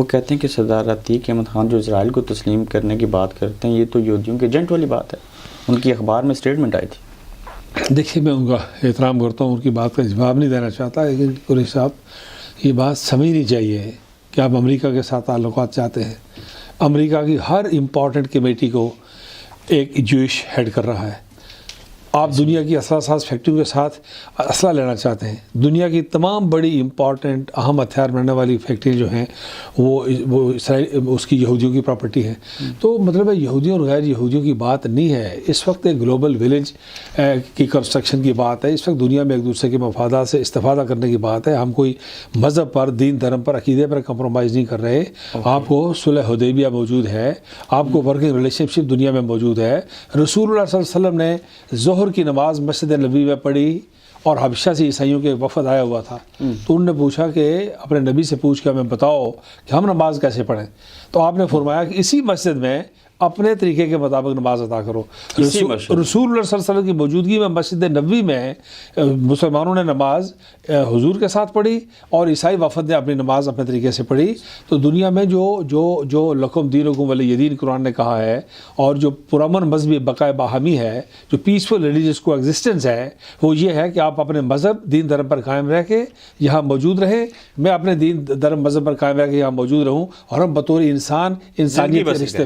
وہ کہتے ہیں کہ سردار عتیق احمد خان جو اسرائیل کو تسلیم کرنے کی بات کرتے ہیں، یہ تو یہودیوں کے ایجنٹ والی بات ہے، ان کی اخبار میں اسٹیٹمنٹ آئی تھی۔ دیکھیے میں ان کا احترام کرتا ہوں، ان کی بات کا جواب نہیں دینا چاہتا، لیکن قریشی صاحب یہ بات سمجھنی چاہیے کہ آپ امریکہ کے ساتھ تعلقات چاہتے ہیں۔ امریکہ کی ہر امپورٹنٹ کمیٹی کو ایک جوئش ہیڈ کر رہا ہے۔ آپ دنیا کی اسلحہ ساز فیکٹریوں کے ساتھ اسلحہ لینا چاہتے ہیں، دنیا کی تمام بڑی امپورٹنٹ اہم ہتھیار بنانے والی فیکٹریاں جو ہیں وہ اسرائیل اس کی یہودیوں کی پراپرٹی ہے۔ تو مطلب ہے یہودیوں اور غیر یہودیوں کی بات نہیں ہے، اس وقت ایک گلوبل ولیج کی کنسٹرکشن کی بات ہے، اس وقت دنیا میں ایک دوسرے کے مفادات سے استفادہ کرنے کی بات ہے۔ ہم کوئی مذہب پر، دین دھرم پر، عقیدے پر کمپرومائز نہیں کر رہے۔ آپ کو صلح حدیبیہ موجود ہے، آپ کو ورکنگ ریلیشن شپ دنیا میں موجود ہے۔ رسول اللہ صلی اللہ علیہ وسلم نے ظہر کی نماز مسجد نبوی میں پڑھی اور حبشہ سے عیسائیوں کے وفد آیا ہوا تھا، تو انہوں نے پوچھا کہ اپنے نبی سے پوچھ کے ہمیں بتاؤ کہ ہم نماز کیسے پڑھیں، تو آپ نے فرمایا کہ اسی مسجد میں اپنے طریقے کے مطابق نماز ادا کرو۔ رسول اللہ صلی اللہ علیہ وسلم کی موجودگی میں مسجد نبوی میں مسلمانوں نے نماز حضور کے ساتھ پڑھی اور عیسائی وفد نے اپنی نماز اپنے طریقے سے پڑھی۔ تو دنیا میں جو لکم دینکم ولی دین قرآن نے کہا ہے، اور جو پرامن مذہبی بقائے باہمی ہے، جو پیسفل ریلیجیس کو ایگزسٹنس ہے، وہ یہ ہے کہ آپ اپنے مذہب دین دھرم پر قائم رہ کے یہاں موجود رہیں، میں اپنے دین دھرم مذہب پر قائم رہ کے یہاں موجود رہوں، اور ہم بطور انسان انسانیت کے رشتے